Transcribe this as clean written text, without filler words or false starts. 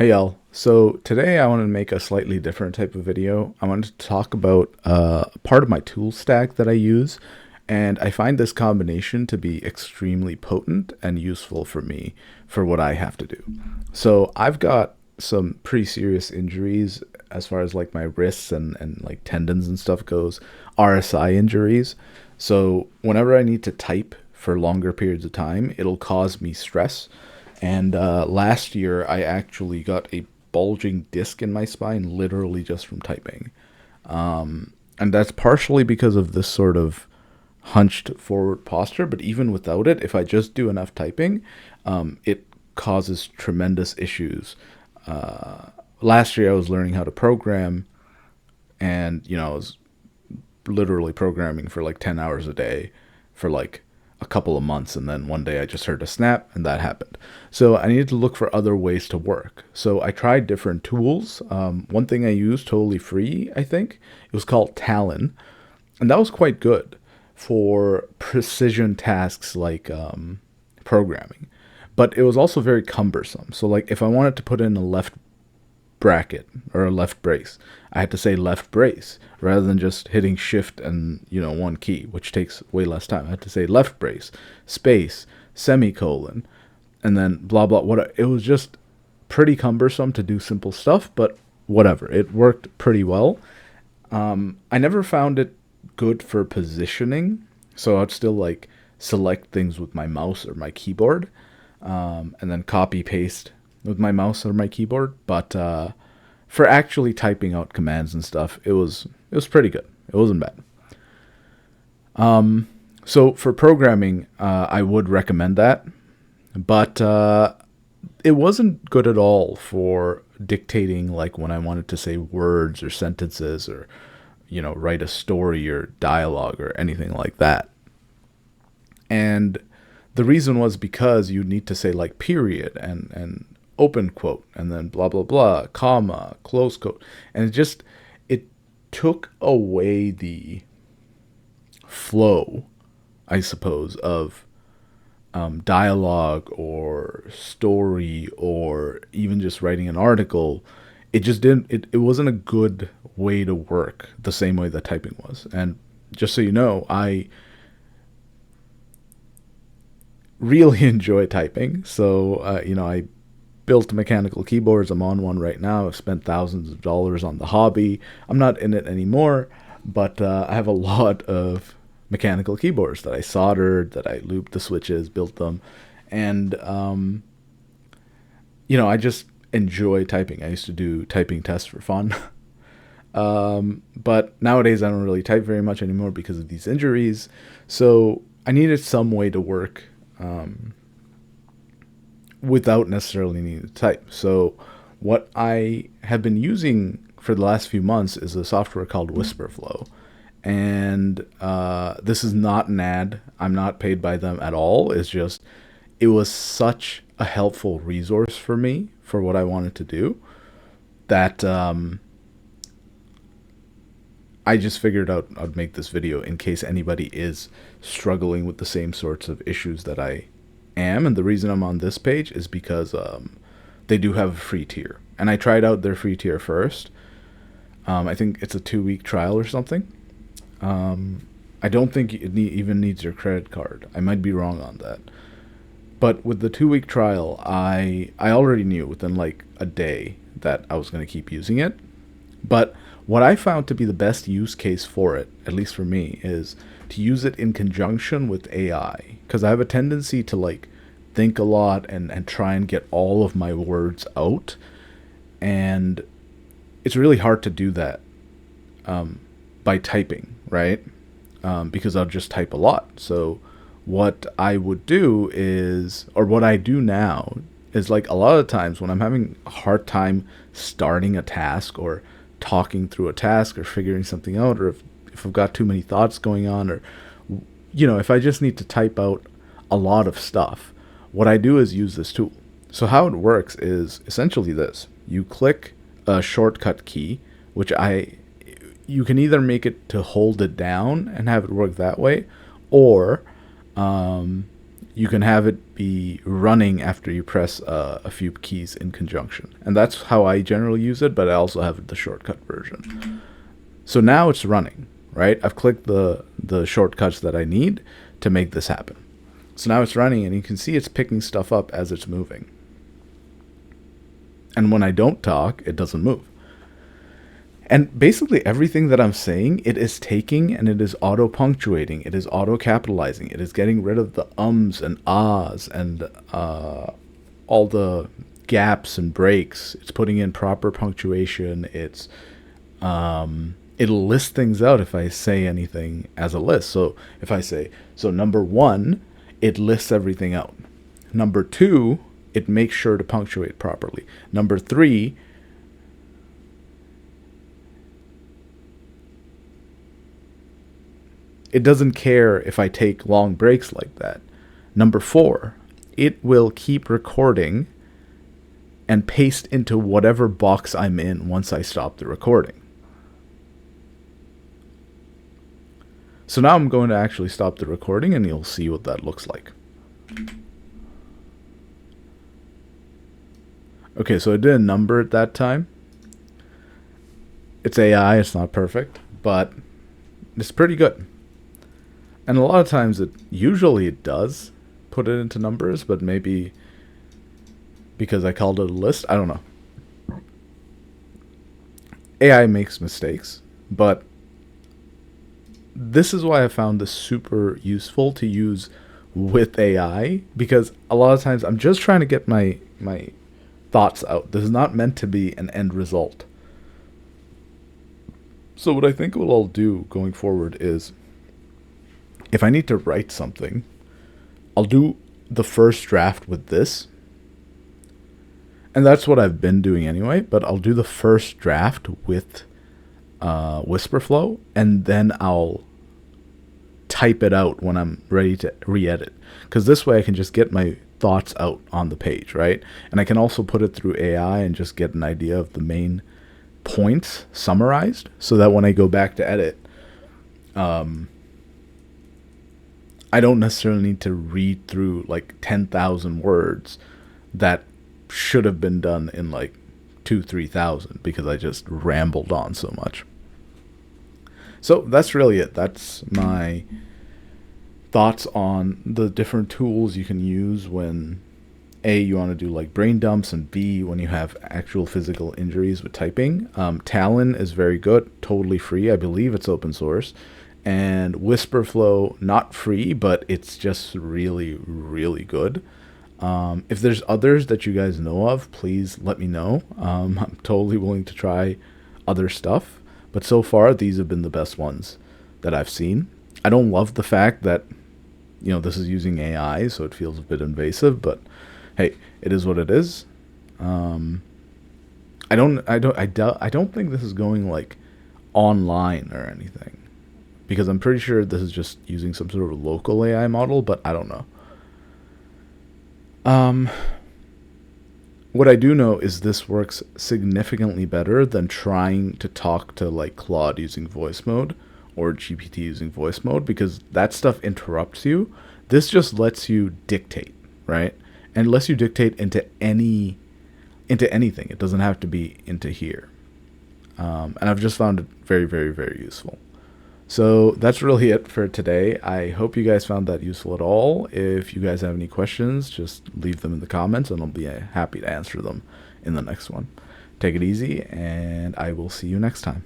Hey y'all. So today I wanted to make a slightly different type of video. I wanted to talk about part of my tool stack that I use, and I find this combination to be extremely potent and useful for me for what I have to do. So I've got some pretty serious injuries as far as like my wrists and like tendons and stuff goes, RSI injuries. So whenever I need to type for longer periods of time, it'll cause me stress. And last year, I actually got a bulging disc in my spine, literally just from typing. And that's partially because of this sort of hunched forward posture. But even without it, if I just do enough typing, it causes tremendous issues. Last year, I was learning how to program, and I was literally programming for like 10 hours a day for like a couple of months, and then one day I just heard a snap and that happened. So I needed to look for other ways to work. So I tried different tools. One thing I used totally free, I think, it was called Talon, and that was quite good for precision tasks like programming. But it was also very cumbersome. So like if I wanted to put in a left bracket or a left brace, I had to say left brace rather than just hitting shift and one key, which takes way less time. I had to say left brace, space, semicolon, and then blah blah. What it was just pretty cumbersome to do simple stuff, but whatever. It worked pretty well. I never found it good for positioning, so I'd still like select things with my mouse or my keyboard, and then copy paste with my mouse or my keyboard. But for actually typing out commands and stuff, it was pretty good. It wasn't bad. So for programming, I would recommend that, but it wasn't good at all for dictating, like when I wanted to say words or sentences or write a story or dialogue or anything like that. And the reason was because you need to say like period and open quote and then blah blah blah, comma, close quote, and it took away the flow, I suppose, of dialogue or story or even just writing an article. It just didn't. It wasn't a good way to work the same way that typing was. And just so you know, I really enjoy typing. So I built mechanical keyboards. I'm on one right now. I've spent thousands of dollars on the hobby. I'm not in it anymore, but I have a lot of mechanical keyboards that I soldered, that I looped the switches, built them, and I just enjoy typing. I used to do typing tests for fun. But nowadays I don't really type very much anymore because of these injuries. So I needed some way to work without necessarily needing to type. So what I have been using for the last few months is a software called Whisperflow. And this is not an ad. I'm not paid by them at all. It's just, it was such a helpful resource for me for what I wanted to do that I just figured out I'd make this video in case anybody is struggling with the same sorts of issues that I am. And the reason I'm on this page is because they do have a free tier. And I tried out their free tier first. I think it's a 2-week trial or something. I don't think it even needs your credit card. I might be wrong on that. But with the 2-week trial, I already knew within like a day that I was going to keep using it. But what I found to be the best use case for it, at least for me, is to use it in conjunction with AI. Because I have a tendency to like think a lot and try and get all of my words out. And it's really hard to do that by typing, right? Because I'll just type a lot. So what I would do is, or what I do now, is like a lot of times when I'm having a hard time starting a task or talking through a task or figuring something out, or if I've got too many thoughts going on, or if I just need to type out a lot of stuff, what I do is use this tool. So how it works is essentially this. You click a shortcut key, which you can either make it to hold it down and have it work that way, or you can have it be running after you press a few keys in conjunction. And that's how I generally use it, but I also have the shortcut version. So now it's running, right? I've clicked the shortcuts that I need to make this happen. So now it's running, and you can see it's picking stuff up as it's moving. And when I don't talk, it doesn't move. And basically everything that I'm saying, it is taking and it is auto-punctuating. It is auto-capitalizing. It is getting rid of the ums and ahs and all the gaps and breaks. It's putting in proper punctuation. It'll list things out if I say anything as a list. So if I say, so number 1, it lists everything out. Number 2, it makes sure to punctuate properly. Number 3, it doesn't care if I take long breaks like that. Number 4, it will keep recording and paste into whatever box I'm in once I stop the recording. So now I'm going to actually stop the recording, and you'll see what that looks like. Okay, so I did a number at that time. It's AI, it's not perfect, but it's pretty good. And a lot of times usually it does put it into numbers, but maybe because I called it a list, I don't know. AI makes mistakes, but this is why I found this super useful to use with AI, because a lot of times I'm just trying to get my thoughts out. This is not meant to be an end result. So what I think what I'll do going forward is, if I need to write something, I'll do the first draft with this. And that's what I've been doing anyway, but I'll do the first draft with WhisperFlow, and then I'll type it out when I'm ready to re-edit. Because this way I can just get my thoughts out on the page, right? And I can also put it through AI and just get an idea of the main points summarized, so that when I go back to edit, I don't necessarily need to read through like 10,000 words that should have been done in like 2,000-3,000 because I just rambled on so much. So that's really it. That's my thoughts on the different tools you can use when A, you want to do like brain dumps, and B, when you have actual physical injuries with typing. Talon is very good, totally free. I believe it's open source. And WhisperFlow, not free, but it's just really, really good. If there's others that you guys know of, please let me know. I'm totally willing to try other stuff. But so far, these have been the best ones that I've seen. I don't love the fact that, this is using AI, so it feels a bit invasive, but hey, it is what it is. I don't think this is going like online or anything, because I'm pretty sure this is just using some sort of local AI model, but I don't know. What I do know is this works significantly better than trying to talk to like Claude using voice mode or GPT using voice mode, because that stuff interrupts you. This just lets you dictate, right? And lets you dictate into anything. It doesn't have to be into here. And I've just found it very, very, very useful. So that's really it for today. I hope you guys found that useful at all. If you guys have any questions, just leave them in the comments, and I'll be happy to answer them in the next one. Take it easy, and I will see you next time.